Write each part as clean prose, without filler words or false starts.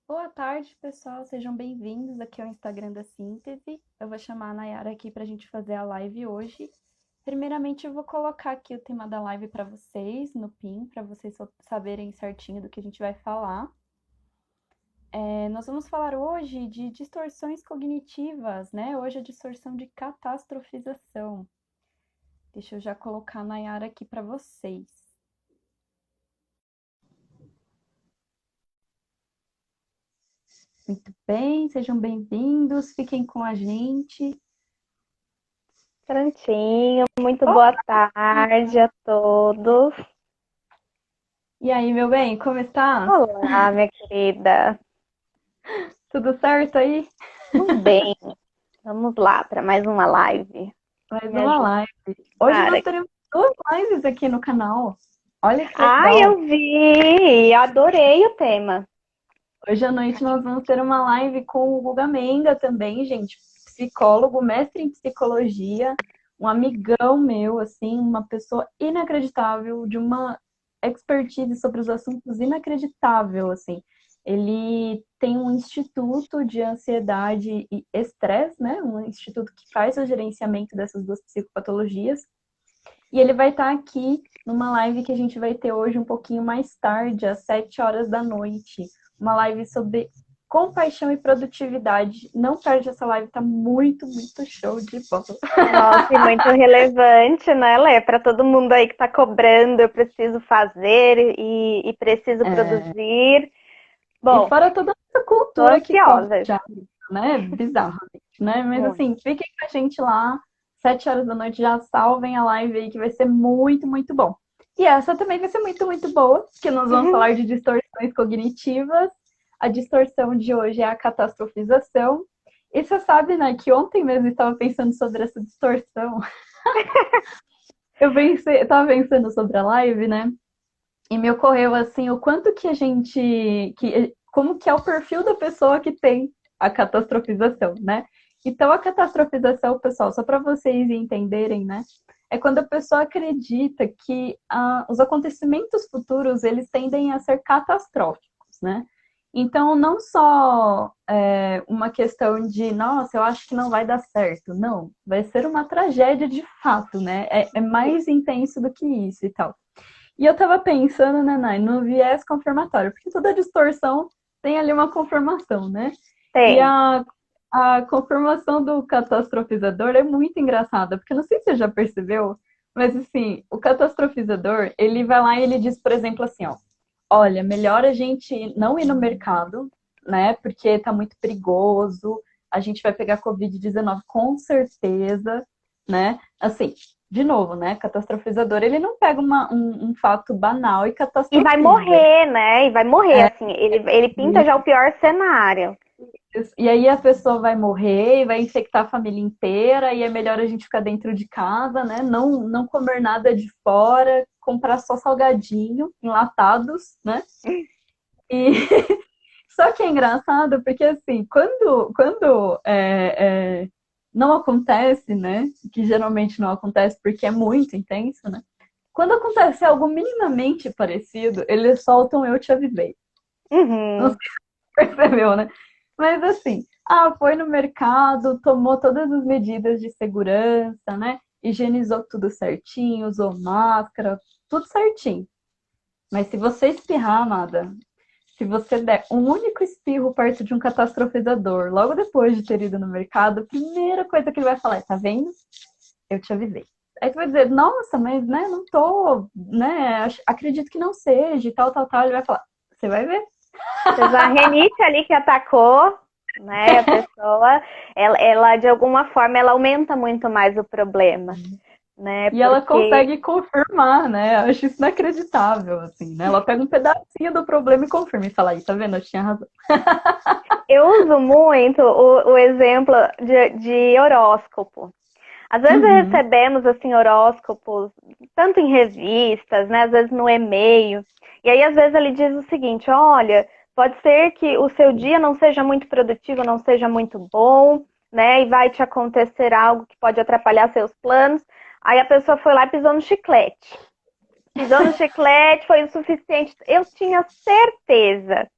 Boa tarde, pessoal. Sejam bem-vindos aqui ao Instagram da Síntese. Eu vou chamar a Nayara aqui para a gente fazer a live hoje. Primeiramente, eu vou colocar aqui o tema da live para vocês no PIN, para vocês saberem certinho do que a gente vai falar. Nós vamos falar hoje de distorções cognitivas, né? Hoje a distorção de catastrofização. Deixa eu já colocar a Nayara aqui para vocês. Muito bem, sejam bem-vindos, fiquem com a gente. Prontinho, muito Oh, boa tarde a todos. e aí, meu bem, como estás? Olá, minha querida. Tudo certo aí? Tudo bem? Vamos lá para mais uma live. Mais Me uma ajuda. live. Hoje nós teremos duas lives aqui no canal. Olha que Ai, legal. eu vi! Adorei o tema. Hoje à noite nós vamos ter uma live com o Guga Menga também, gente. Psicólogo, mestre em psicologia, um amigão meu, assim, uma pessoa inacreditável, de uma expertise sobre os assuntos inacreditável, assim. Ele tem um instituto de ansiedade e estresse, né? Um instituto que faz o gerenciamento dessas duas psicopatologias. E ele vai estar aqui numa live que a gente vai ter hoje um pouquinho mais tarde, às 7 horas da noite. Uma live sobre compaixão e produtividade. Não perde essa live, tá muito, muito show de bola. Nossa, e muito relevante, né, Lê? Para todo mundo aí que está cobrando, eu preciso fazer e preciso É, produzir. e Bom, fora toda essa tô cultura que cobra ansiosa. já, né? Bizarramente, né? Mas Muito. assim, fiquem com a gente lá, 7 horas da noite, já salvem a live aí, que vai ser muito, muito bom. E essa também vai ser muito, muito boa, porque nós vamos falar de distorções cognitivas. A distorção de hoje é a catastrofização. E você sabe, né, que ontem mesmo eu estava pensando sobre essa distorção. Eu estava pensando sobre a live, né? E me ocorreu assim o quanto que a gente, como que é o perfil da pessoa que tem a catastrofização, né? Então a catastrofização, pessoal, só para vocês entenderem, né? É quando a pessoa acredita que os acontecimentos futuros eles tendem a ser catastróficos, né? Então não só uma questão de, nossa, eu acho que não vai dar certo, não, vai ser uma tragédia de fato, né? É mais intenso do que isso e tal. E eu tava pensando, né, Nai, no viés confirmatório, porque toda distorção tem ali uma confirmação, né? E Tem. a confirmação do catastrofizador é muito engraçada, porque não sei se você já percebeu, mas assim, o catastrofizador, ele vai lá e ele diz, por exemplo, assim, ó, olha, melhor a gente não ir no mercado, né, porque tá muito perigoso, a gente vai pegar Covid-19 com certeza, né? Assim, de novo, né? Catastrofizador, ele não pega um fato banal e E vai catastrofiza. morrer, né? E vai morrer, É, assim. Ele pinta já o pior cenário. e aí a pessoa vai morrer e vai infectar a família inteira, e é melhor a gente ficar dentro de casa, né? Não comer nada de fora, comprar só salgadinho, enlatados, né? E só que é engraçado porque assim, quando não acontece, né? Que geralmente não acontece porque é muito intenso, né? Quando acontece algo minimamente parecido, eles soltam eu te avisei. Não sei Uhum. se você percebeu, né? Mas assim, foi no mercado, tomou todas as medidas de segurança, né? Higienizou tudo certinho, usou máscara, tudo certinho. Mas se você espirrar, amada, se você der um único espirro perto de um catastrofizador, logo depois de ter ido no mercado, a primeira coisa que ele vai falar é: tá vendo? Eu te avisei. Aí tu vai dizer, nossa, mas né, não tô, né? Acredito que não seja e tal, tal, tal. Ele vai falar, você vai ver. Seja a renite ali que atacou, né? A pessoa, ela de alguma forma, ela aumenta muito mais o problema, né? E ela Porque consegue confirmar, né? Eu acho isso inacreditável, assim, né? Ela pega um pedacinho do problema e confirma e fala, aí, tá vendo? Eu tinha razão. eu uso muito o exemplo de horóscopo. Às vezes Uhum. recebemos assim horóscopos, tanto em revistas, né, às vezes no e-mail. E aí às vezes ele diz o seguinte: "Olha, pode ser que o seu dia não seja muito produtivo, não seja muito bom, né, e vai te acontecer algo que pode atrapalhar seus planos". Aí a pessoa foi lá e pisou no chiclete. Pisou no chiclete, foi o suficiente. Eu tinha certeza.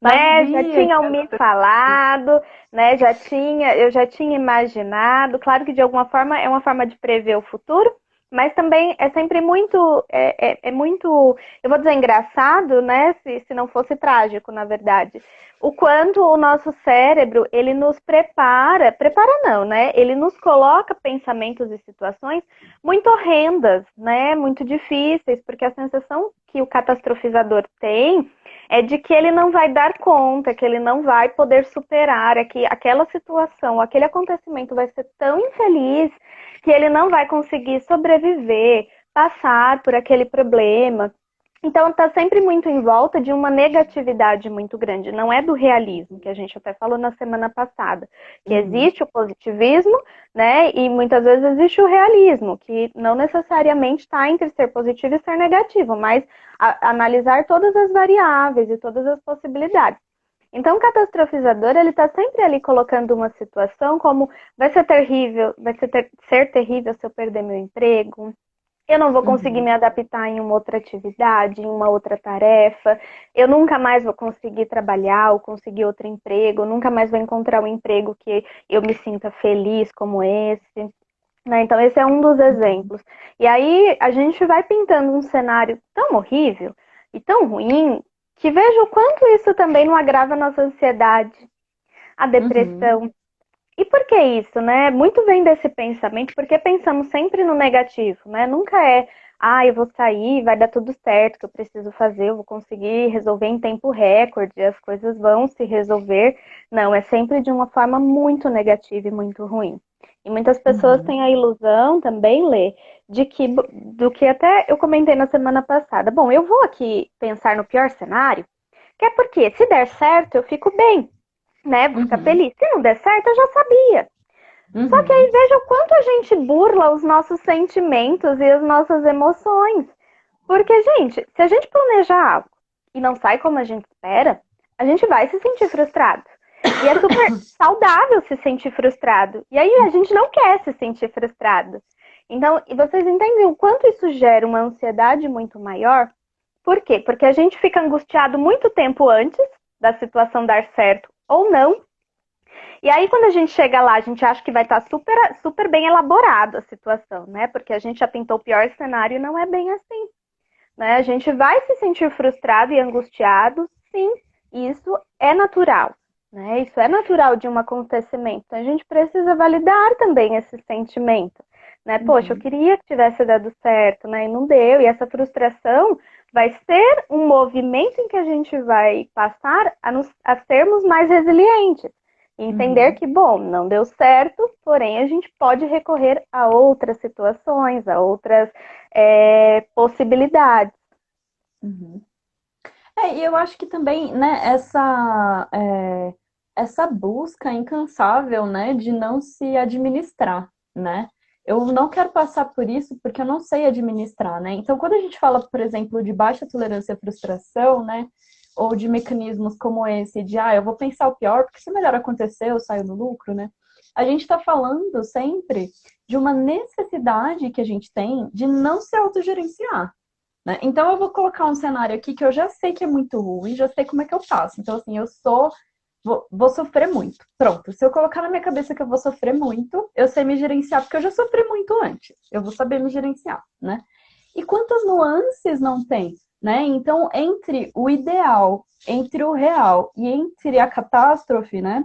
né? Já Sabia que tinham era me assim. falado, né? Eu já tinha imaginado. Claro que de alguma forma é uma forma de prever o futuro, mas também é sempre muito, é muito, eu vou dizer engraçado, né? Se não fosse trágico, na verdade. O quanto o nosso cérebro, ele nos prepara não, né? Ele nos coloca pensamentos e situações muito horrendas, né? Muito difíceis, porque a sensação que o catastrofizador tem é de que ele não vai dar conta, que ele não vai poder superar, é que aquela situação, aquele acontecimento vai ser tão infeliz que ele não vai conseguir sobreviver, passar por aquele problema. Então está sempre muito em volta de uma negatividade muito grande, não é do realismo, que a gente até falou na semana passada, que Uhum. existe o positivismo, né, e muitas vezes existe o realismo, que não necessariamente está entre ser positivo e ser negativo, mas analisar todas as variáveis e todas as possibilidades. Então, o catastrofizador, ele está sempre ali colocando uma situação como vai ser terrível, ser terrível se eu perder meu emprego, eu não vou conseguir Uhum. me adaptar em uma outra atividade, em uma outra tarefa, eu nunca mais vou conseguir trabalhar ou conseguir outro emprego, eu nunca mais vou encontrar um emprego que eu me sinta feliz como esse. Né? Então, esse é um dos Uhum. exemplos. E aí, a gente vai pintando um cenário tão horrível e tão ruim que veja o quanto isso também não agrava a nossa ansiedade, a Uhum. depressão. E por que isso, né? Muito vem desse pensamento, porque pensamos sempre no negativo, né? Nunca é, eu vou sair, vai dar tudo certo, que eu preciso fazer, eu vou conseguir resolver em tempo recorde, as coisas vão se resolver. Não, é sempre de uma forma muito negativa e muito ruim. E muitas pessoas Uhum. têm a ilusão também, Lê, de que, do que até eu comentei na semana passada. Bom, eu vou aqui pensar no pior cenário, que é porque se der certo, eu fico bem, né? Vou ficar Uhum. feliz. Se não der certo, eu já sabia. Só que aí Uhum. veja o quanto a gente burla os nossos sentimentos e as nossas emoções. Porque, gente, se a gente planejar algo e não sai como a gente espera, a gente vai se sentir frustrado. E é super saudável se sentir frustrado. E aí a gente não quer se sentir frustrado. Então, e vocês entendem o quanto isso gera uma ansiedade muito maior? Por quê? Porque a gente fica angustiado muito tempo antes da situação dar certo ou não. E aí, quando a gente chega lá, a gente acha que vai estar super, super bem elaborado a situação, né? Porque a gente já pintou o pior cenário e não é bem assim, né? A gente vai se sentir frustrado e angustiado, sim, isso é natural, né? Isso é natural de um acontecimento. Então, a gente precisa validar também esse sentimento, né? Poxa, eu Uhum. queria que tivesse dado certo, né? E não deu. E essa frustração vai ser um movimento em que a gente vai passar a sermos mais resilientes. Entender Uhum. que, bom, não deu certo, porém a gente pode recorrer a outras situações, a outras possibilidades. Uhum. E eu acho que também, né, essa busca incansável, né, de não se administrar, né? Eu não quero passar por isso porque eu não sei administrar, né? Então, quando a gente fala, por exemplo, de baixa tolerância à frustração, né, ou de mecanismos como esse, de, eu vou pensar o pior, porque se o melhor acontecer, eu saio no lucro, né? A gente está falando sempre de uma necessidade que a gente tem de não se autogerenciar, né? Então eu vou colocar um cenário aqui que eu já sei que é muito ruim, já sei como é que eu faço. Então, assim, vou sofrer muito. Pronto, se eu colocar na minha cabeça que eu vou sofrer muito, eu sei me gerenciar, porque eu já sofri muito antes. Eu vou saber me gerenciar, né? E quantas nuances não tem, né? Então, entre o ideal, entre o real e entre a catástrofe, né?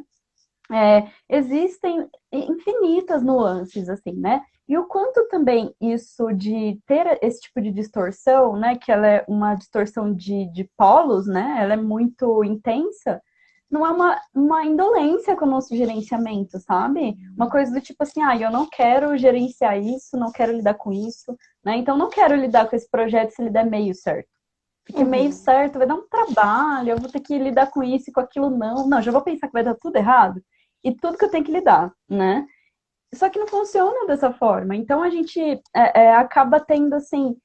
Existem infinitas nuances, assim, né? E o quanto também isso de ter esse tipo de distorção, né? Que ela é uma distorção de polos, né? Ela é muito intensa, não é uma indolência com o nosso gerenciamento, sabe? Uma coisa do tipo assim, eu não quero gerenciar isso, não quero lidar com isso, né? Então não quero lidar com esse projeto se ele der meio certo. Porque meio Uhum. certo vai dar um trabalho, eu vou ter que lidar com isso e com aquilo, não. Não, já vou pensar que vai dar tudo errado e tudo que eu tenho que lidar, né? Só que não funciona dessa forma. Então a gente acaba tendo assim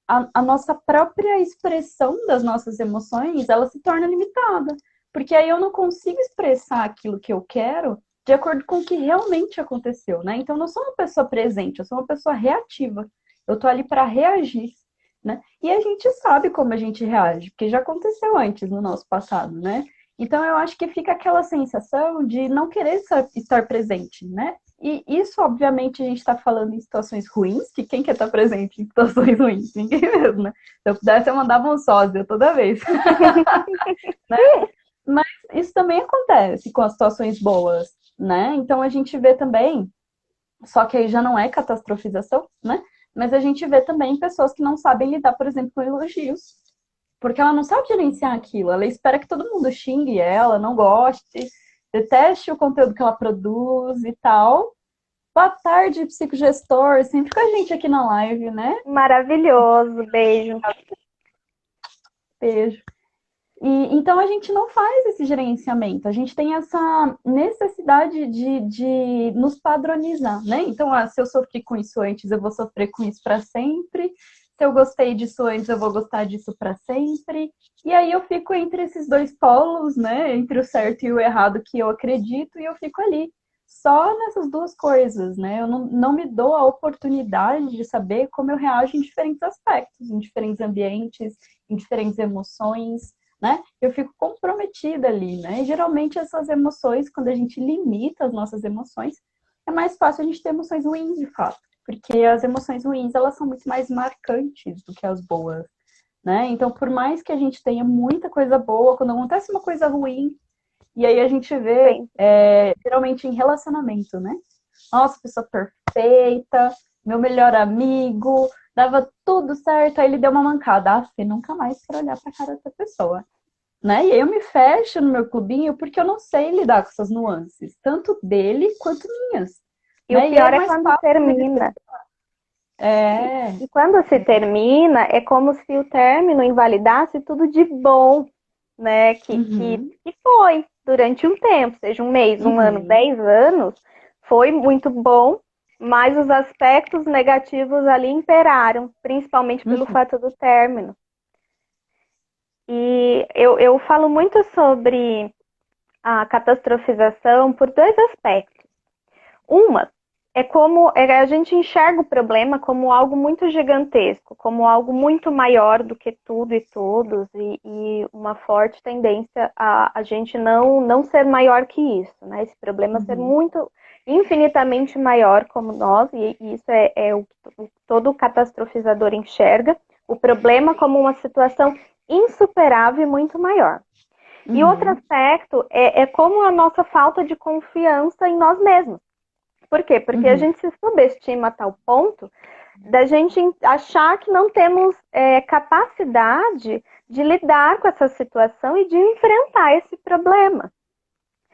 a nossa própria expressão das nossas emoções, ela se torna limitada, porque aí eu não consigo expressar aquilo que eu quero de acordo com o que realmente aconteceu, né? Então eu não sou uma pessoa presente, eu sou uma pessoa reativa. Eu tô ali para reagir, né? E a gente sabe como a gente reage, porque já aconteceu antes no nosso passado, né? Então, eu acho que fica aquela sensação de não querer estar presente, né? E isso, obviamente, a gente está falando em situações ruins, que quem quer estar presente em situações ruins? Ninguém mesmo, né? Se eu pudesse, eu mandava um sósia toda vez. Né? Mas isso também acontece com as situações boas, né? Então, a gente vê também, só que aí já não é catastrofização, né? Mas a gente vê também pessoas que não sabem lidar, por exemplo, com elogios. Porque ela não sabe gerenciar aquilo. Ela espera que todo mundo xingue ela, não goste, deteste o conteúdo que ela produz e tal. Boa tarde, psicogestor. Sempre com a gente aqui na live, né? Maravilhoso, beijo. Beijo. E, então a gente não faz esse gerenciamento, a gente tem essa necessidade de nos padronizar, né? Então, se eu sofri com isso antes, eu vou sofrer com isso para sempre. Se eu gostei disso antes, eu vou gostar disso para sempre. E aí eu fico entre esses dois polos, né? Entre o certo e o errado que eu acredito, e eu fico ali, só nessas duas coisas, né? Eu não me dou a oportunidade de saber como eu reajo em diferentes aspectos, em diferentes ambientes, em diferentes emoções, né? Eu fico comprometida ali, né? E geralmente essas emoções, quando a gente limita as nossas emoções, é mais fácil a gente ter emoções ruins, de fato, porque as emoções ruins, elas são muito mais marcantes do que as boas, né? Então, por mais que a gente tenha muita coisa boa, quando acontece uma coisa ruim, e aí a gente vê, geralmente em relacionamento, né? Nossa, pessoa perfeita, meu melhor amigo, dava tudo certo, aí ele deu uma mancada. Ah, você nunca mais quer olhar pra cara dessa pessoa, né? E aí eu me fecho no meu clubinho porque eu não sei lidar com essas nuances, tanto dele quanto minhas. E o Né? E é pior é mais quando fácil dele ter... termina. É. E quando se termina, é como se o término invalidasse tudo de bom, né? Uhum, Que foi durante um tempo, seja um mês, um ano, uhum, 10 anos, foi muito bom, mas os aspectos negativos ali imperaram, principalmente pelo uhum, fato do término. E eu falo muito sobre a catastrofização por dois aspectos. Uma é como a gente enxerga o problema como algo muito gigantesco, como algo muito maior do que tudo e todos, e uma forte tendência a gente não ser maior que isso, né? Esse problema ser uhum, muito, infinitamente maior como nós, e isso é o que todo catastrofizador enxerga, o problema como uma situação insuperável e muito maior. E outro uhum, aspecto é como a nossa falta de confiança em nós mesmos. Por quê? Porque a uhum, gente se subestima a tal ponto da gente achar que não temos capacidade de lidar com essa situação e de enfrentar esse problema.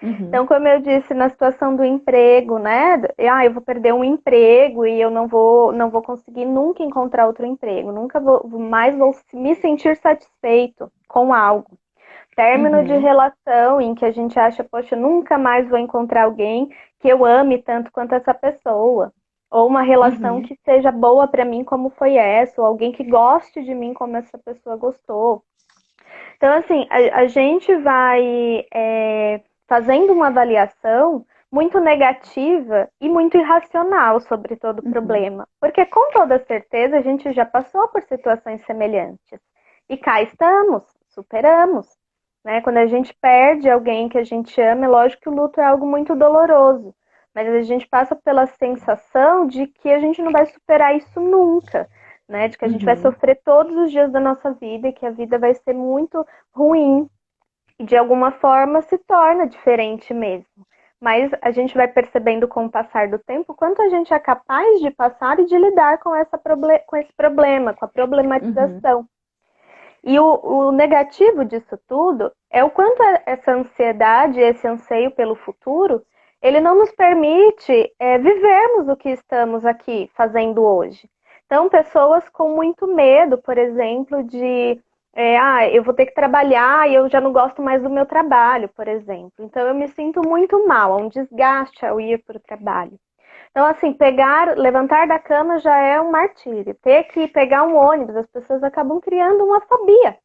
uhum, Então, como eu disse na situação do emprego, né? Eu vou perder um emprego e eu não vou conseguir nunca encontrar outro emprego, nunca mais vou me sentir satisfeito com algo. Término de uhum, relação em que a gente acha, poxa, nunca mais vou encontrar alguém que eu ame tanto quanto essa pessoa. Ou uma relação uhum, que seja boa para mim como foi essa, ou alguém que goste de mim como essa pessoa gostou. Então, assim, a gente vai fazendo uma avaliação muito negativa e muito irracional sobre todo o uhum, problema. Porque, com toda certeza, a gente já passou por situações semelhantes. E cá estamos, superamos. Né? Quando a gente perde alguém que a gente ama, é lógico que o luto é algo muito doloroso. Mas a gente passa pela sensação de que a gente não vai superar isso nunca. Né? De que a gente vai uhum, sofrer todos os dias da nossa vida e que a vida vai ser muito ruim e de alguma forma se torna diferente mesmo. Mas a gente vai percebendo com o passar do tempo quanto a gente é capaz de passar e de lidar com esse problema, com a uhum, problematização. E o negativo disso tudo é o quanto essa ansiedade, esse anseio pelo futuro, ele não nos permite vivermos o que estamos aqui fazendo hoje. Então, pessoas com muito medo, por exemplo, de eu vou ter que trabalhar e eu já não gosto mais do meu trabalho, por exemplo. Então, eu me sinto muito mal, há um desgaste ao ir para o trabalho. Então, assim, levantar da cama já é um martírio. Ter que pegar um ônibus, as pessoas acabam criando uma fobia,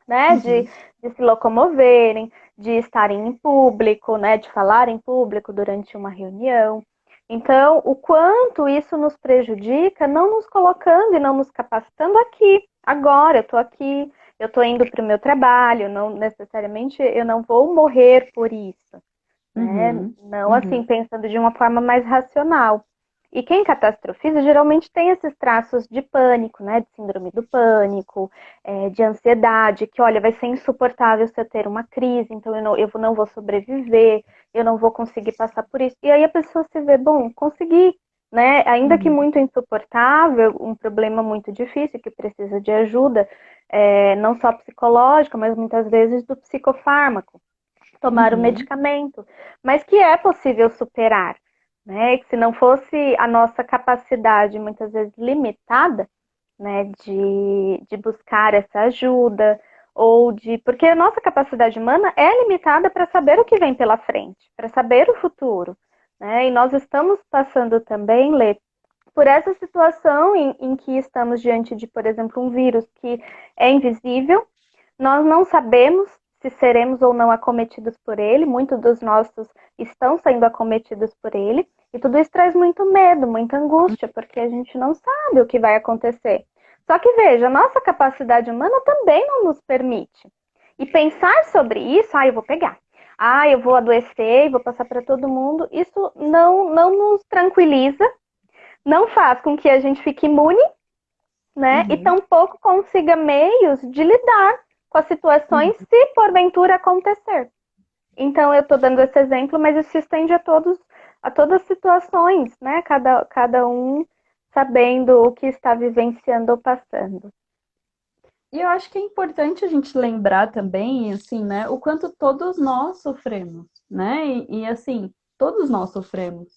né? uhum, De se locomoverem, de estarem em público, né? De falar em público durante uma reunião. Então, o quanto isso nos prejudica, não nos colocando e não nos capacitando aqui, agora, eu estou aqui, eu estou indo para o meu trabalho, não necessariamente eu não vou morrer por isso, né? Uhum, Não assim, uhum, pensando de uma forma mais racional. E quem catastrofiza geralmente tem esses traços de pânico, né? De síndrome do pânico, de ansiedade, que olha, vai ser insuportável se eu ter uma crise, então eu não vou sobreviver, eu não vou conseguir passar por isso. E aí a pessoa se vê, bom, consegui, né? Ainda que uhum, muito insuportável, um problema muito difícil, que precisa de ajuda, não só psicológica, mas muitas vezes do psicofármaco, tomar o uhum, medicamento, mas que é possível superar, né? Que se não fosse a nossa capacidade, muitas vezes limitada, né, de buscar essa ajuda, ou de. Porque a nossa capacidade humana é limitada para saber o que vem pela frente, para saber o futuro. Né? E nós estamos passando também, Lê, por essa situação em que estamos diante de, por exemplo, um vírus que é invisível, nós não sabemos se seremos ou não acometidos por ele, muitos dos nossos estão sendo acometidos por ele, e tudo isso traz muito medo, muita angústia, porque a gente não sabe o que vai acontecer. Só que veja, a nossa capacidade humana também não nos permite. E pensar sobre isso, eu vou pegar. Eu vou adoecer e vou passar para todo mundo, isso não nos tranquiliza, não faz com que a gente fique imune, né? E uhum, tampouco consiga meios de lidar com as situações uhum. se porventura acontecer. Então eu estou dando esse exemplo, mas isso se estende a todas as situações, né? Cada um sabendo o que está vivenciando ou passando. E eu acho que é importante a gente lembrar também, assim, né, o quanto todos nós sofremos, né? Assim, todos nós sofremos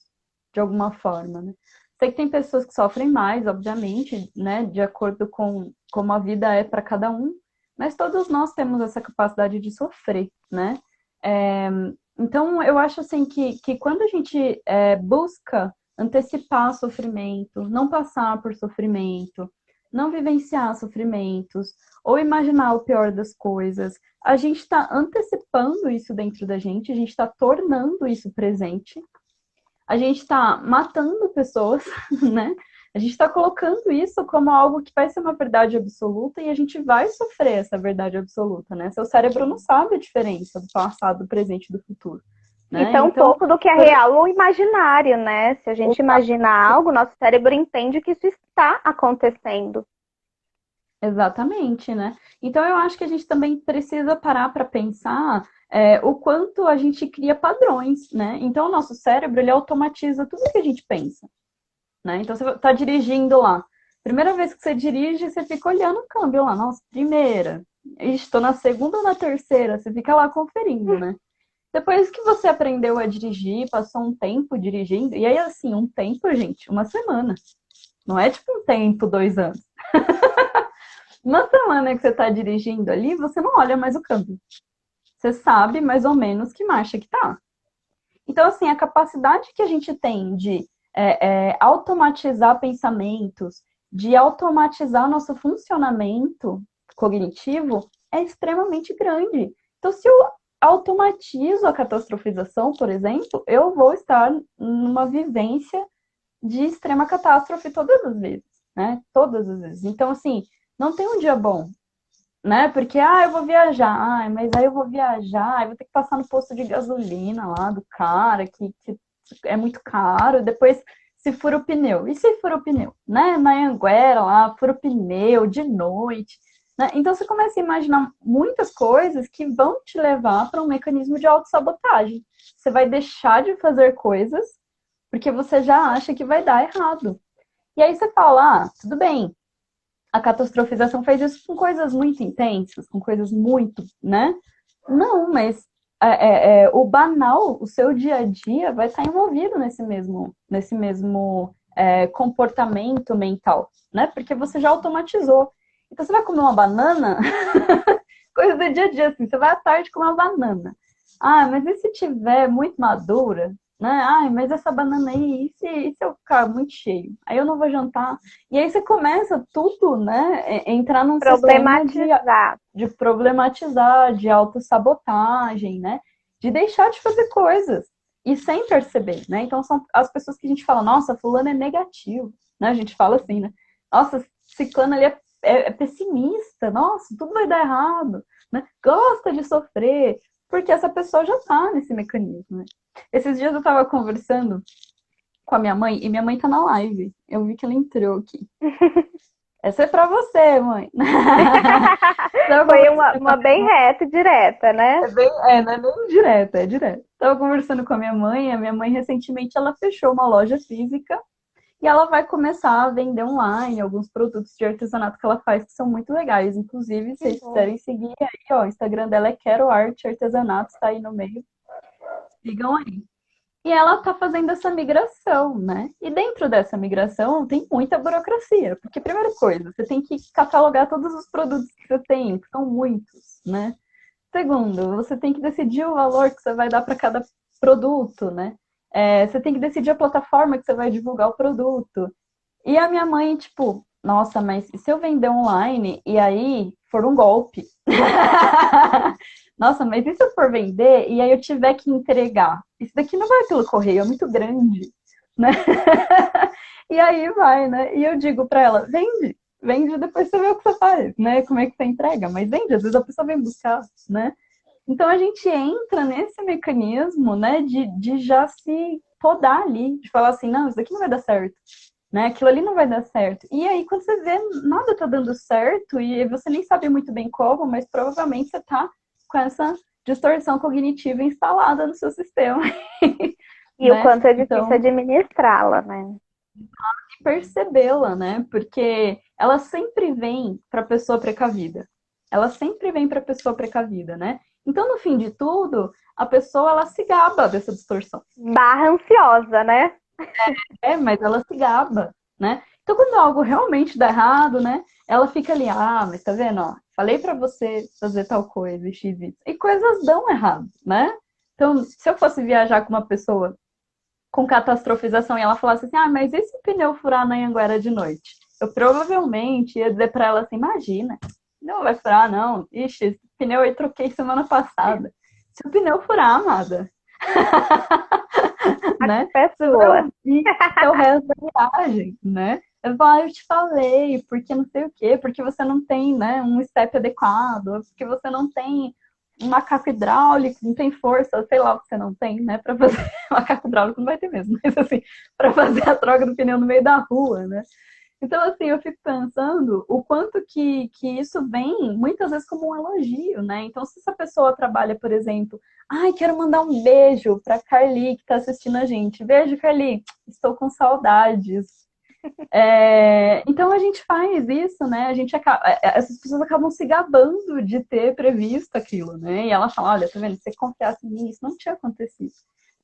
de alguma forma, né? Sei que tem pessoas que sofrem mais, obviamente, né, de acordo com como a vida é para cada um, mas todos nós temos essa capacidade de sofrer, né? É, então, eu acho assim que quando a gente busca antecipar sofrimento, não passar por sofrimento, não vivenciar sofrimentos, ou imaginar o pior das coisas, a gente está antecipando isso dentro da gente, a gente está tornando isso presente, a gente está matando pessoas, né? A gente está colocando isso como algo que vai ser uma verdade absoluta e a gente vai sofrer essa verdade absoluta, né? Seu cérebro não sabe a diferença do passado, do presente e do futuro, E né? tão Então, pouco do que é por... real ou imaginário, né? Se a gente imagina algo, nosso cérebro entende que isso está acontecendo. Exatamente, né? Então eu acho que a gente também precisa parar para pensar o quanto a gente cria padrões, né? Então o nosso cérebro ele automatiza tudo que a gente pensa, né? Então você está dirigindo lá, primeira vez que você dirige, você fica olhando o câmbio lá, nossa, primeira, estou na segunda ou na terceira, você fica lá conferindo, né? Depois que você aprendeu a dirigir, passou um tempo dirigindo, e aí assim, um tempo, gente, uma semana, não é tipo um tempo, 2 anos. Uma semana que você está dirigindo ali, você não olha mais o câmbio. Você sabe mais ou menos que marcha que tá. Então, assim, a capacidade que a gente tem de automatizar pensamentos, de automatizar nosso funcionamento cognitivo é extremamente grande. Então, se eu automatizo a catastrofização, por exemplo, eu vou estar numa vivência de extrema catástrofe todas as vezes, né? Todas as vezes. Então, assim, não tem um dia bom, né? Porque, eu vou viajar, mas aí eu vou viajar, eu vou ter que passar no posto de gasolina lá do cara, que é muito caro, depois se fura o pneu. E se fura o pneu, né? Na Anhanguera lá, fura o pneu de noite, né? Então você começa a imaginar muitas coisas que vão te levar para um mecanismo de autossabotagem. Você vai deixar de fazer coisas porque você já acha que vai dar errado. E aí você fala, tudo bem, a catastrofização fez isso com coisas muito intensas, com coisas muito, né? Não, mas o banal, o seu dia a dia vai estar envolvido nesse mesmo comportamento mental, né? Porque você já automatizou. Então você vai comer uma banana, coisa do dia a dia, assim, você vai à tarde comer uma banana. Mas e se tiver muito madura, né? Mas essa banana aí, e se eu ficar muito cheio? Aí eu não vou jantar. E aí você começa tudo, né? Entrar num sistema Problematizar. de problematizar, de autossabotagem, né? De deixar de fazer coisas. E sem perceber, né? Então são as pessoas que a gente fala, nossa, fulano é negativo, né? A gente fala assim, né? Nossa, ciclano ali é é pessimista, nossa, tudo vai dar errado, né? Gosta de sofrer, porque essa pessoa já tá nesse mecanismo, né? Esses dias eu tava conversando com a minha mãe, e minha mãe tá na live. Eu vi que ela entrou aqui. Essa é pra você, mãe. Tava Foi conversando com a uma bem reta e direta, né? não é nem direta, é direta. Tava conversando com a minha mãe recentemente ela fechou uma loja física e ela vai começar a vender online alguns produtos de artesanato que ela faz que são muito legais. Inclusive, se Que vocês bom. quiserem seguir aí, ó, o Instagram dela é Quero Arte Artesanato, tá aí no meio. Sigam aí. E ela está fazendo essa migração, né? E dentro dessa migração tem muita burocracia, porque primeira coisa, você tem que catalogar todos os produtos que você tem, que são muitos, né? Segundo, você tem que decidir o valor que você vai dar para cada produto, né? Você tem que decidir a plataforma que você vai divulgar o produto. E a minha mãe, tipo, nossa, mas e se eu vender online e aí for um golpe? Nossa, mas e se eu for vender e aí eu tiver que entregar? Isso daqui não vai pelo correio, é muito grande, né? E aí vai, né? E eu digo pra ela, vende, vende, depois você vê o que você faz, né? Como é que você entrega, mas vende, às vezes a pessoa vem buscar, né? Então a gente entra nesse mecanismo, né, de já se podar ali, de falar assim, não, isso daqui não vai dar certo, né? Aquilo ali não vai dar certo. E aí, quando você vê, nada tá dando certo e você nem sabe muito bem como, mas provavelmente você tá com essa distorção cognitiva instalada no seu sistema, E o né? quanto é difícil Então, administrá-la, né? percebê-la, né? Porque ela sempre vem para a pessoa precavida. Ela sempre vem para a pessoa precavida, né? Então, no fim de tudo, a pessoa ela se gaba dessa distorção. Barra ansiosa, né? Mas ela se gaba, né? Então, quando algo realmente dá errado, né? Ela fica ali, ah, mas tá vendo, ó, falei pra você fazer tal coisa, e x, y. E coisas dão errado, né? Então, se eu fosse viajar com uma pessoa com catastrofização e ela falasse assim, ah, mas e se o pneu furar na Anhanguera de noite? Eu provavelmente ia dizer pra ela assim, imagina, não vai furar, não. Ixi, esse pneu eu troquei semana passada. Se o pneu furar, amada, A né? culpa é Você vai sua. ouvir até o resto da viagem, né? Eu vou, ah, eu te falei, porque não sei o quê, porque você não tem, né, um step adequado, porque você não tem um macaco hidráulico, não tem força, sei lá o que você não tem, né, para fazer macaco hidráulico não vai ter mesmo, mas assim, para fazer a troca do pneu no meio da rua, né? Então, assim, eu fico pensando o quanto que isso vem muitas vezes como um elogio, né? Então, se essa pessoa trabalha, por exemplo, ai, quero mandar um beijo para Carly que está assistindo a gente. Beijo, Carly. Estou com saudades. Então a gente faz isso, né? Essas pessoas acabam se gabando de ter previsto aquilo, né? E ela fala, olha, tá vendo? Se você confiasse em mim, isso não tinha acontecido.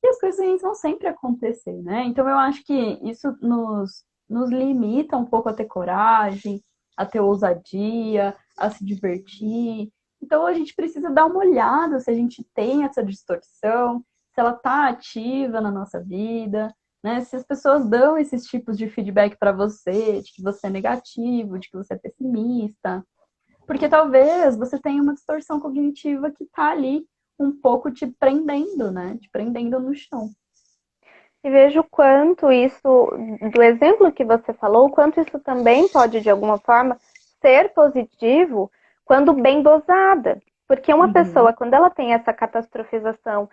E as coisas vão sempre acontecer, né? Então eu acho que isso nos limita um pouco a ter coragem, a ter ousadia, a se divertir. Então a gente precisa dar uma olhada se a gente tem essa distorção, se ela está ativa na nossa vida, né? Se as pessoas dão esses tipos de feedback para você, de que você é negativo, de que você é pessimista, porque talvez você tenha uma distorção cognitiva que está ali um pouco te prendendo, né? Te prendendo no chão. E vejo o quanto isso, do exemplo que você falou, o quanto isso também pode, de alguma forma, ser positivo quando bem dosada. Porque uma Uhum, pessoa, quando ela tem essa catastrofização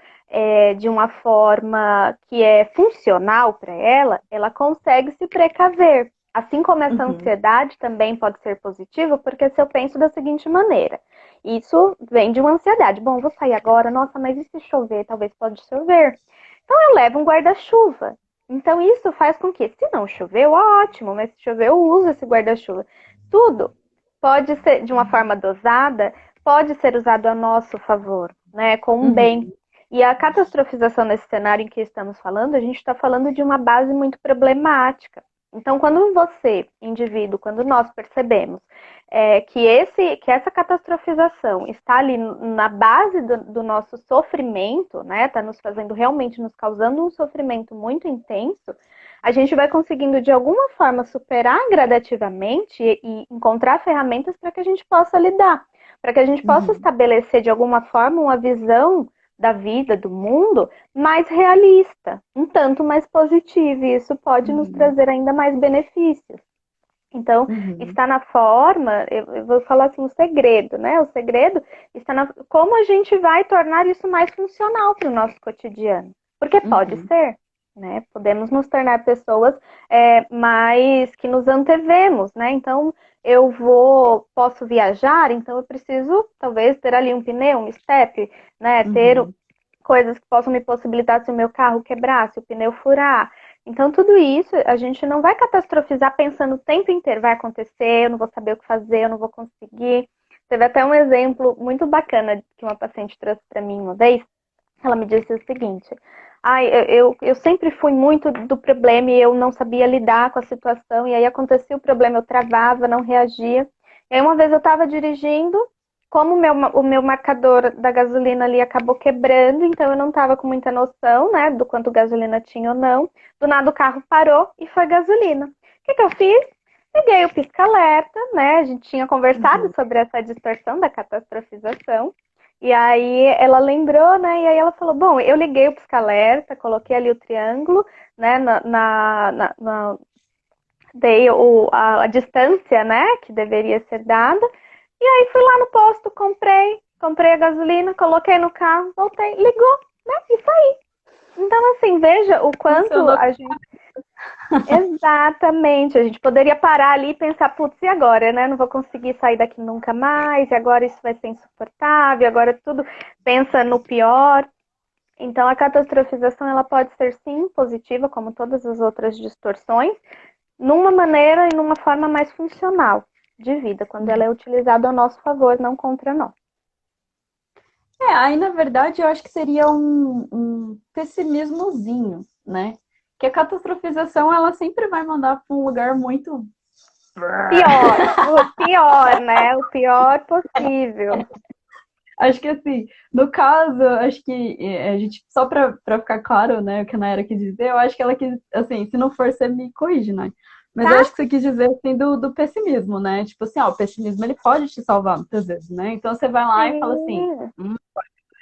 de uma forma que é funcional para ela, ela consegue se precaver. Assim como essa uhum, ansiedade também pode ser positiva, porque se eu penso da seguinte maneira, isso vem de uma ansiedade. Bom, vou sair agora, nossa, mas e se chover? Talvez pode chover. Então eu levo um guarda-chuva. Então isso faz com que, se não choveu, ótimo, mas se chover, eu uso esse guarda-chuva. Tudo pode ser de uma forma dosada, pode ser usado a nosso favor, né, com um bem. uhum, E a catastrofização nesse cenário em que estamos falando, a gente está falando de uma base muito problemática. Então, quando você, indivíduo, quando nós percebemos que essa catastrofização está ali na base do nosso sofrimento, né? Está nos fazendo realmente, nos causando um sofrimento muito intenso, a gente vai conseguindo de alguma forma superar gradativamente e encontrar ferramentas para que a gente possa lidar, para que a gente possa uhum, estabelecer de alguma forma uma visão da vida, do mundo, mais realista, um tanto mais positiva, e isso pode nos uhum. trazer ainda mais benefícios. Então, Uhum. está na forma, eu vou falar assim, o segredo, né? O segredo está na como a gente vai tornar isso mais funcional para o nosso cotidiano. Porque pode Uhum. ser, né? Podemos nos tornar pessoas mais que nos antevemos, né? Então, posso viajar, então eu preciso talvez ter ali um pneu, um step, né? Ter Uhum. coisas que possam me possibilitar se o meu carro quebrar, se o pneu furar. Então, tudo isso a gente não vai catastrofizar pensando o tempo inteiro, vai acontecer, eu não vou saber o que fazer, eu não vou conseguir. Teve até um exemplo muito bacana que uma paciente trouxe para mim uma vez. Ela me disse o seguinte: eu sempre fui muito do problema e eu não sabia lidar com a situação, e aí acontecia o problema, eu travava, não reagia. E aí uma vez eu estava dirigindo, como o meu marcador da gasolina ali acabou quebrando, então eu não estava com muita noção, né, do quanto gasolina tinha ou não. Do nada o carro parou e foi gasolina. O que eu fiz? Liguei o pisca-alerta, né? A gente tinha conversado Uhum. sobre essa distorção da catastrofização. E aí ela lembrou, né? E aí ela falou: bom, eu liguei o pisca-alerta, coloquei ali o triângulo, né? Dei a distância, né? Que deveria ser dada. E aí fui lá no posto, comprei a gasolina, coloquei no carro, voltei, ligou, né? E saí. Então, assim, veja o quanto Funcionou. a gente. Exatamente, a gente poderia parar ali e pensar, putz, e agora, né? Não vou conseguir sair daqui nunca mais, e agora isso vai ser insuportável, agora tudo pensa no pior. Então, a catastrofização ela pode ser sim positiva, como todas as outras distorções, numa maneira e numa forma mais funcional de vida, quando ela Uhum. é utilizada ao nosso favor, não contra nós. Aí na verdade eu acho que seria um pessimismozinho, né? Que a catastrofização ela sempre vai mandar para um lugar muito. Pior, o pior, né? O pior possível. Acho que assim, no caso, acho que a gente, só para ficar claro, né, o que a Nayara quis dizer, eu acho que ela quis, assim, se não for, você me corrige, né? Mas Tá? eu acho que você quis dizer, assim, do pessimismo, né? Tipo assim, ó, o pessimismo, ele pode te salvar muitas vezes, né? Então você vai lá e fala assim, Sim.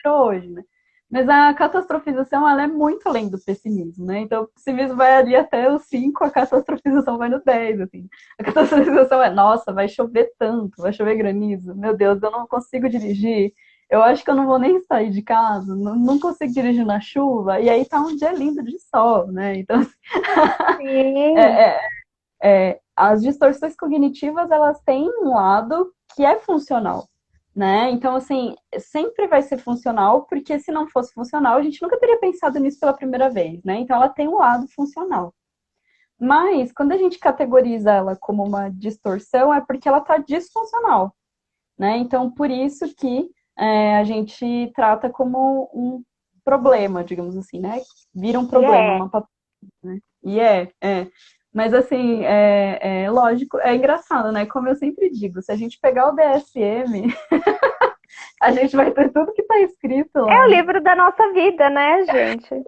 hoje, né? Mas a catastrofização, ela é muito além do pessimismo, né? Então, o pessimismo vai ali até o 5, a catastrofização vai no 10, assim. A catastrofização é, nossa, vai chover tanto, vai chover granizo, meu Deus, eu não consigo dirigir, eu acho que eu não vou nem sair de casa, não consigo dirigir na chuva, e aí tá um dia lindo de sol, né? Então, assim, Sim. é, as distorções cognitivas, elas têm um lado que é funcional, né? Então, assim, sempre vai ser funcional, porque se não fosse funcional, a gente nunca teria pensado nisso pela primeira vez, né? Então, ela tem um lado funcional. Mas, quando a gente categoriza ela como uma distorção, é porque ela está disfuncional, né? Então, por isso que a gente trata como um problema, digamos assim, né? Vira um E problema, é. uma né? E é. Mas assim, lógico, é engraçado, né? Como eu sempre digo, se a gente pegar o DSM, a gente vai ter tudo que tá escrito É lá, o né? livro da nossa vida, né, gente?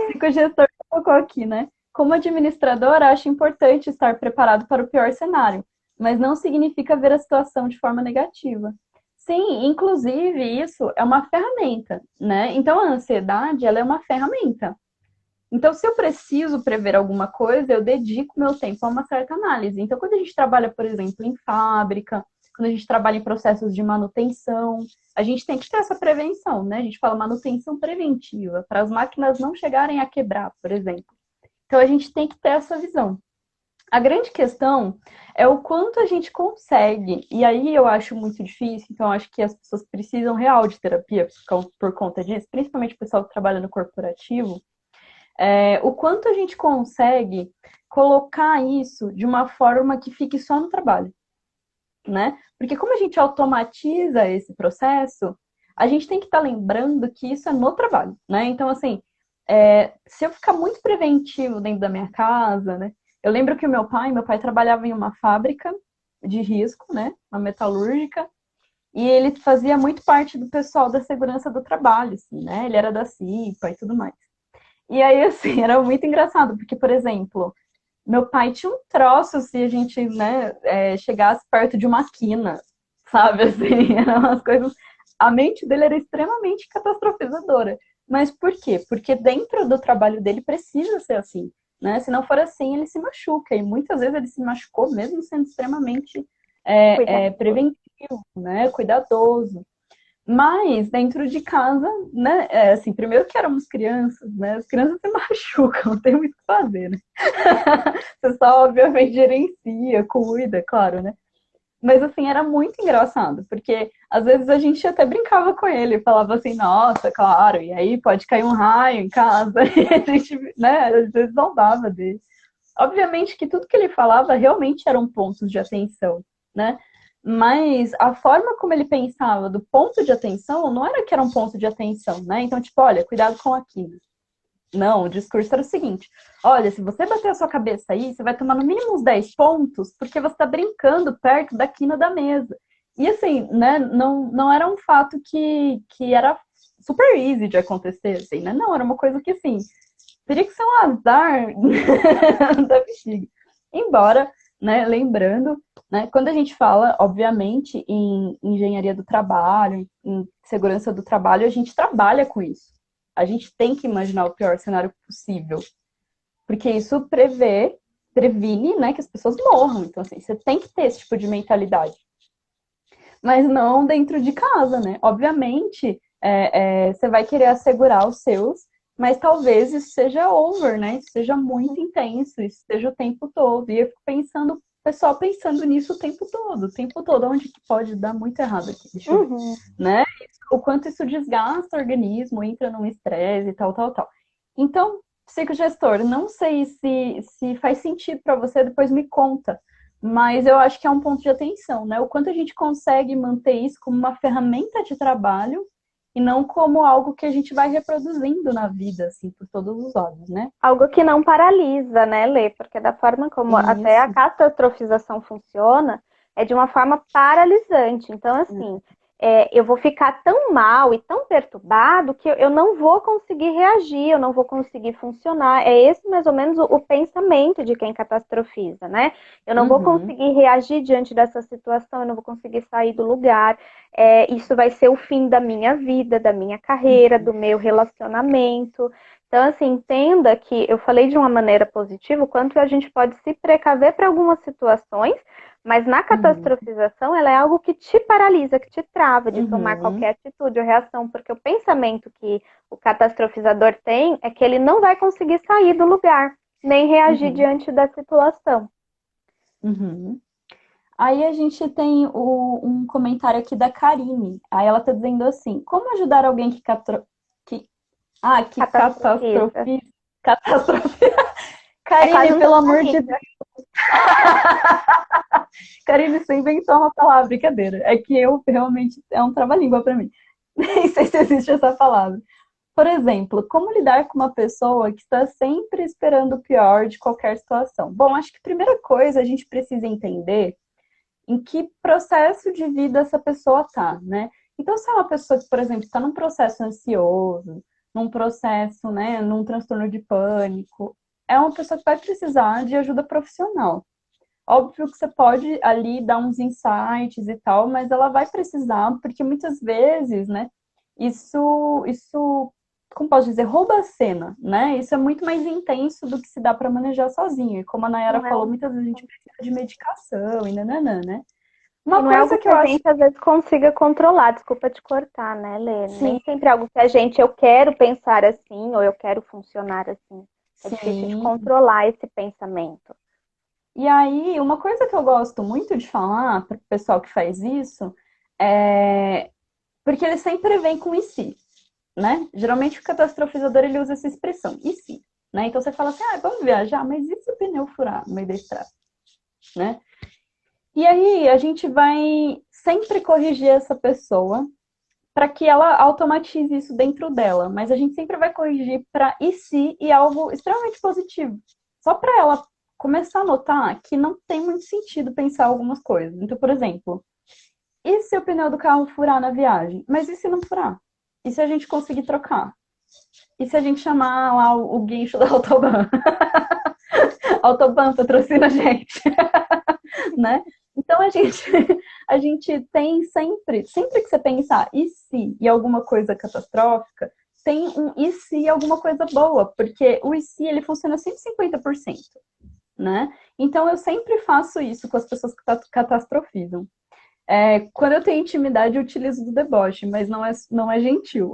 Psicogestor colocou aqui, né? Como administrador, acho importante estar preparado para o pior cenário, mas não significa ver a situação de forma negativa. Sim, inclusive isso é uma ferramenta, né? Então a ansiedade, ela é uma ferramenta. Então, se eu preciso prever alguma coisa, eu dedico meu tempo a uma certa análise. Então, quando a gente trabalha, por exemplo, em fábrica, quando a gente trabalha em processos de manutenção, a gente tem que ter essa prevenção, né? A gente fala manutenção preventiva, para as máquinas não chegarem a quebrar, por exemplo. Então, a gente tem que ter essa visão. A grande questão é o quanto a gente consegue, e aí eu acho muito difícil, então acho que as pessoas precisam real de terapia por conta disso, principalmente o pessoal que trabalha no corporativo, o quanto a gente consegue colocar isso de uma forma que fique só no trabalho, né? Porque como a gente automatiza esse processo, a gente tem que estar lembrando que isso é no trabalho, né? Então, assim, se eu ficar muito preventivo dentro da minha casa, né? Eu lembro que o meu pai trabalhava em uma fábrica de risco, né? Uma metalúrgica, e ele fazia muito parte do pessoal da segurança do trabalho, assim, né? Ele era da CIPA e tudo mais. E aí, assim, era muito engraçado, porque, por exemplo, meu pai tinha um troço se a gente, né, chegasse perto de uma quina, sabe, assim, eram umas coisas... A mente dele era extremamente catastrofizadora. Mas por quê? Porque dentro do trabalho dele precisa ser assim. né? Se não for assim, ele se machuca. E muitas vezes ele se machucou mesmo sendo extremamente preventivo, né? Cuidadoso. Mas dentro de casa, né? Assim, primeiro que éramos crianças, né? As crianças se machucam, não tem muito o que fazer, né? Você só, obviamente, gerencia, cuida, claro, né? Mas assim, era muito engraçado, porque às vezes a gente até brincava com ele, falava assim, nossa, claro, e aí pode cair um raio em casa, e a gente, né, às vezes zombava dele. Obviamente que tudo que ele falava realmente eram pontos de atenção, né? Mas a forma como ele pensava do ponto de atenção não era que era um ponto de atenção, né? Então, tipo, olha, cuidado com aquilo. Não, o discurso era o seguinte: olha, se você bater a sua cabeça aí, você vai tomar no mínimo uns 10 pontos, porque você está brincando perto da quina da mesa. E assim, né, não era um fato que era super easy de acontecer, assim, né? Não, era uma coisa que, assim, teria que ser um azar da bexiga. Embora, né, lembrando, né, quando a gente fala, obviamente, em engenharia do trabalho, em segurança do trabalho, a gente trabalha com isso. A gente tem que imaginar o pior cenário possível, porque isso previne, né, que as pessoas morram. Então, assim, você tem que ter esse tipo de mentalidade. Mas não dentro de casa, né? Obviamente, você vai querer assegurar os seus, mas talvez isso seja over, né? Isso seja muito intenso, isso seja o tempo todo. E eu fico pensando, o pessoal pensando nisso o tempo todo, onde que pode dar muito errado aqui, deixa eu ver, né? O quanto isso desgasta o organismo, entra num estresse e tal, tal, tal. Então, psicogestor, não sei se faz sentido para você, depois me conta. Mas eu acho que é um ponto de atenção, né? O quanto a gente consegue manter isso como uma ferramenta de trabalho e não como algo que a gente vai reproduzindo na vida, assim, por todos os lados, né? Algo que não paralisa, né, Lê? Porque da forma como até a catastrofização funciona, é de uma forma paralisante. Então, assim, eu vou ficar tão mal e tão perturbado que eu não vou conseguir reagir, eu não vou conseguir funcionar. É esse mais ou menos o pensamento de quem catastrofiza, né? Eu não vou conseguir reagir diante dessa situação, eu não vou conseguir sair do lugar. Isso vai ser o fim da minha vida, da minha carreira, do meu relacionamento. Então, assim, entenda que eu falei de uma maneira positiva o quanto a gente pode se precaver para algumas situações, mas na catastrofização ela é algo que te paralisa, que te trava de tomar qualquer atitude ou reação, porque o pensamento que o catastrofizador tem é que ele não vai conseguir sair do lugar, nem reagir diante da situação. Aí a gente tem um comentário aqui da Karine. Aí ela tá dizendo assim: como ajudar alguém que catastrofiza? Karine, pelo amor de Deus. Karine, você inventou uma palavra, brincadeira. É que eu realmente é um trava-língua para mim. Nem sei se existe essa palavra. Por exemplo, como lidar com uma pessoa que está sempre esperando o pior de qualquer situação? Bom, acho que a primeira coisa a gente precisa entender em que processo de vida essa pessoa está, né? Então, se é uma pessoa que, por exemplo, está num processo ansioso, num processo, né, num transtorno de pânico, é uma pessoa que vai precisar de ajuda profissional. Óbvio que você pode ali dar uns insights e tal, mas ela vai precisar, porque muitas vezes, né, isso, como posso dizer, rouba a cena, né? Isso é muito mais intenso do que se dá para manejar sozinho. E como a Nayara falou, muitas vezes a gente precisa de medicação e nananã, né? Uma não é algo coisa que a gente às vezes consiga controlar, desculpa te cortar, né, Lê? Sim. Nem sempre é algo que eu quero pensar assim, ou eu quero funcionar assim. É difícil de controlar esse pensamento. E aí, uma coisa que eu gosto muito de falar para o pessoal que faz isso é porque ele sempre vem com e se, né? Geralmente o catastrofizador ele usa essa expressão, e se, né? Então você fala assim, vamos viajar, mas e se o pneu furar no meio da estrada, né? E aí a gente vai sempre corrigir essa pessoa para que ela automatize isso dentro dela, mas a gente sempre vai corrigir para e se e algo extremamente positivo, só para ela começar a notar que não tem muito sentido pensar algumas coisas. Então, por exemplo, e se o pneu do carro furar na viagem? Mas e se não furar? E se a gente conseguir trocar? E se a gente chamar lá o guincho da Autobahn? Autobahn patrocina a gente, né? Então a gente tem sempre que você pensar e se e alguma coisa catastrófica, tem um e se alguma coisa boa, porque o e se ele funciona sempre 50%, né? Então eu sempre faço isso com as pessoas que catastrofizam. Quando eu tenho intimidade, eu utilizo do deboche, mas não é gentil.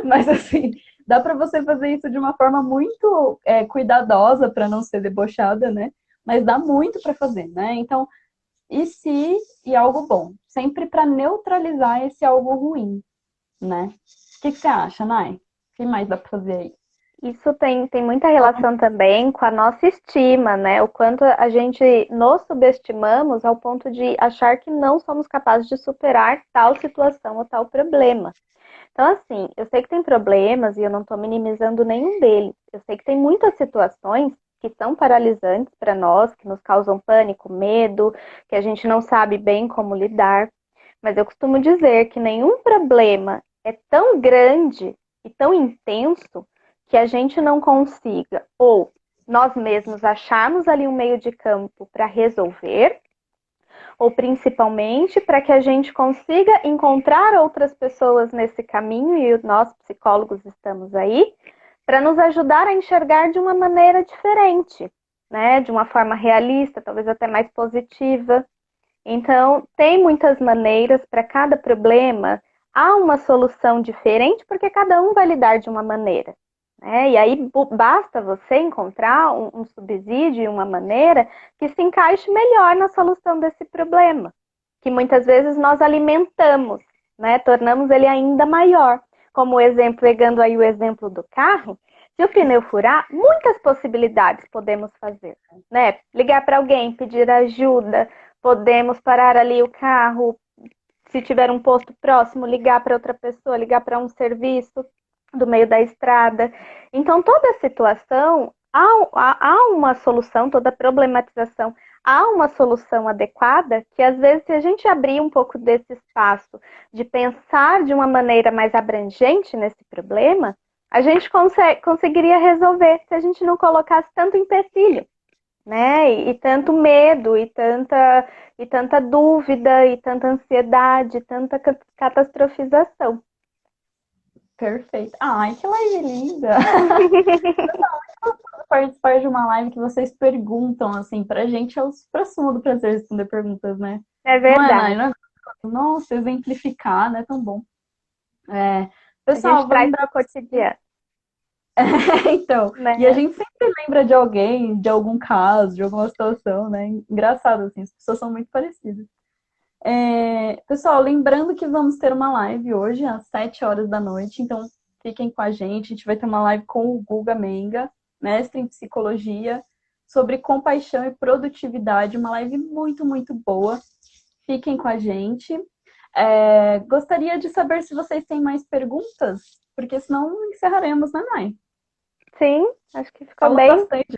Mas assim, dá para você fazer isso de uma forma muito cuidadosa para não ser debochada, né? Mas dá muito para fazer, né? Então, e se e algo bom, sempre para neutralizar esse algo ruim, né? O que você acha, Nai? O que mais dá para fazer aí? Isso tem muita relação também com a nossa estima, né? O quanto a gente nos subestimamos ao ponto de achar que não somos capazes de superar tal situação ou tal problema. Então, assim, eu sei que tem problemas e eu não estou minimizando nenhum deles. Eu sei que tem muitas situações que são paralisantes para nós, que nos causam pânico, medo, que a gente não sabe bem como lidar. Mas eu costumo dizer que nenhum problema é tão grande e tão intenso que a gente não consiga, ou nós mesmos acharmos ali um meio de campo para resolver, ou principalmente para que a gente consiga encontrar outras pessoas nesse caminho, e nós, psicólogos, estamos aí, para nos ajudar a enxergar de uma maneira diferente, né? De uma forma realista, talvez até mais positiva. Então, tem muitas maneiras para cada problema, há uma solução diferente, porque cada um vai lidar de uma maneira. Né? E aí basta você encontrar um subsídio e uma maneira que se encaixe melhor na solução desse problema, que muitas vezes nós alimentamos, né? Tornamos ele ainda maior. Como o exemplo, pegando aí o exemplo do carro, se o pneu furar, muitas possibilidades podemos fazer, né? Ligar para alguém, pedir ajuda, podemos parar ali o carro, se tiver um posto próximo, ligar para outra pessoa, ligar para um serviço do meio da estrada. Então, toda situação, há uma solução, toda problematização, há uma solução adequada que, às vezes, se a gente abrir um pouco desse espaço de pensar de uma maneira mais abrangente nesse problema, a gente conseguiria resolver se a gente não colocasse tanto empecilho, né? E tanto medo, e tanta dúvida, e tanta ansiedade, tanta catastrofização. Perfeito. Ai, que live linda! Participar de uma live que vocês perguntam, assim, pra gente é o supra-sumo do prazer responder perguntas, né? É Não é, Nai? verdade. Não é? Nossa, exemplificar, né? Tão bom. A gente Pessoal, vou traz lembrar. pro cotidiano, Então, e a né? gente sempre lembra de alguém, de algum caso, de alguma situação, né? Engraçado, assim, as pessoas são muito parecidas. Pessoal, lembrando que vamos ter uma live hoje, às 7 horas da noite, então fiquem com a gente. A gente vai ter uma live com o Guga Menga, mestre em psicologia, sobre compaixão e produtividade, uma live muito, muito boa. Fiquem com a gente. Gostaria de saber se vocês têm mais perguntas, porque senão encerraremos, né, Nai? Sim, acho que ficou Falou bem bastante.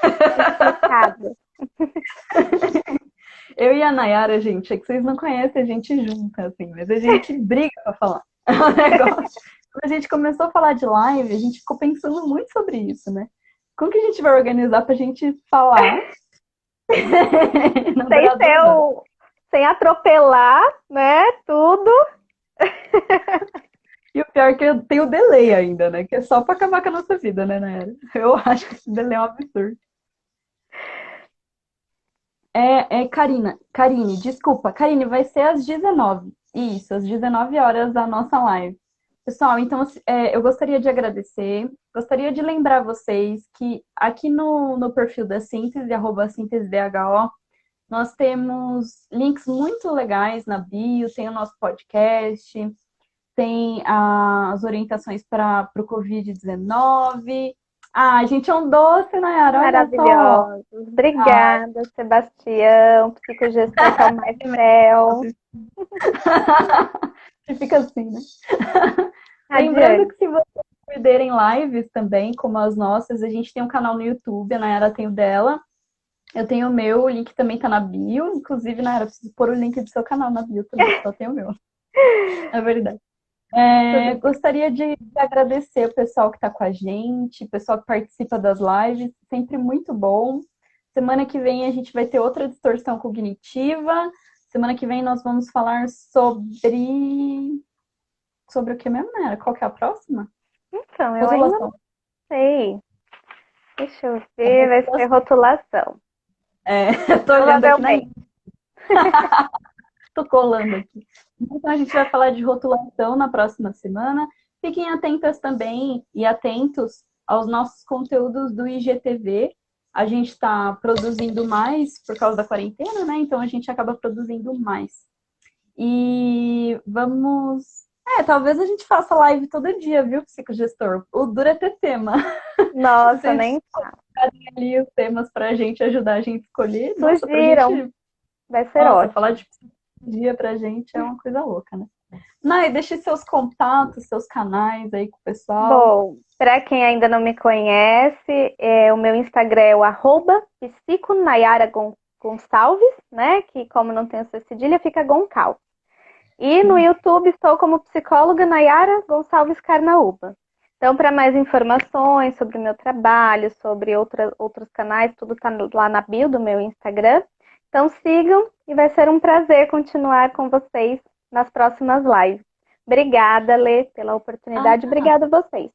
explicado. Eu e a Nayara, gente, é que vocês não conhecem a gente junta, assim, mas a gente briga pra falar. É um negócio. Quando a gente começou a falar de live, a gente ficou pensando muito sobre isso, né? Como que a gente vai organizar pra gente falar? Não Sem durar 2 horas. sem atropelar, né? Tudo. E o pior é que tem o delay ainda, né? Que é só pra acabar com a nossa vida, né, Nayara? Eu acho que esse delay é um absurdo. Karine, desculpa. Karine, vai ser às 19. Isso, às 19 horas a nossa live. Pessoal, então eu gostaria de agradecer, gostaria de lembrar vocês que aqui no perfil da Síntese, @síntesebho, nós temos links muito legais na bio, tem o nosso podcast, tem as orientações para o Covid-19. Ah, a gente é um doce, Nayara, olha só. Maravilhosos. Obrigada, Sebastião, psicogestor que é o Marcel. E fica assim, né? Lembrando Adiante. que se vocês perderem lives também, como as nossas, a gente tem um canal no YouTube, a Nayara tem o dela, eu tenho o meu, o link também tá na bio, inclusive, Nayara, eu preciso pôr o link do seu canal na bio também, só tem o meu, é verdade. Tudo bem. Gostaria de agradecer o pessoal que está com a gente, o pessoal que participa das lives, sempre muito bom. Semana que vem a gente vai ter outra distorção cognitiva. Semana que vem nós vamos falar sobre sobre o que mesmo, né? Qual que é a próxima? Então, eu ainda não Rotulação. sei. Deixa eu É ver, vai ser rotulação. rotulação. Eu tô olhando aqui na Provavelmente. tô colando aqui. Então, a gente vai falar de rotulação na próxima semana. Fiquem atentas também e atentos aos nossos conteúdos do IGTV. A gente está produzindo mais por causa da quarentena, né? Então, a gente acaba produzindo mais. E vamos. Talvez a gente faça live todo dia, viu, psicogestor? O duro é ter tema. Se Nossa, vocês nem falo. colocarem ali os temas para a gente ajudar a gente a escolher, nossa, pra Sugiram, gente. vai ser Nossa, falar ótimo. de dia pra gente é uma coisa louca, né? Nai, deixe seus contatos, seus canais aí com o pessoal. Bom, para quem ainda não me conhece, o meu Instagram é o @psiconayara Gonçalves, né? Que como não tem essa cedilha, fica Goncal. E no YouTube estou como psicóloga Nayara Gonçalves Carnaúba. Então, para mais informações sobre o meu trabalho, sobre outros canais, tudo está lá na bio do meu Instagram. Então sigam e vai ser um prazer continuar com vocês nas próximas lives. Obrigada, Lê, pela oportunidade. Ah, Obrigada a vocês.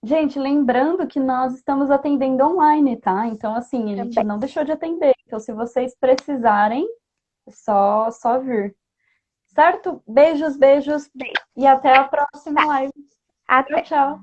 gente, lembrando que nós estamos atendendo online, tá? Então, assim, a gente Também. não deixou de atender. Então, se vocês precisarem, é só vir. Certo? Beijos, beijos Beijo. e até a próxima live. Tchau, Até. tchau.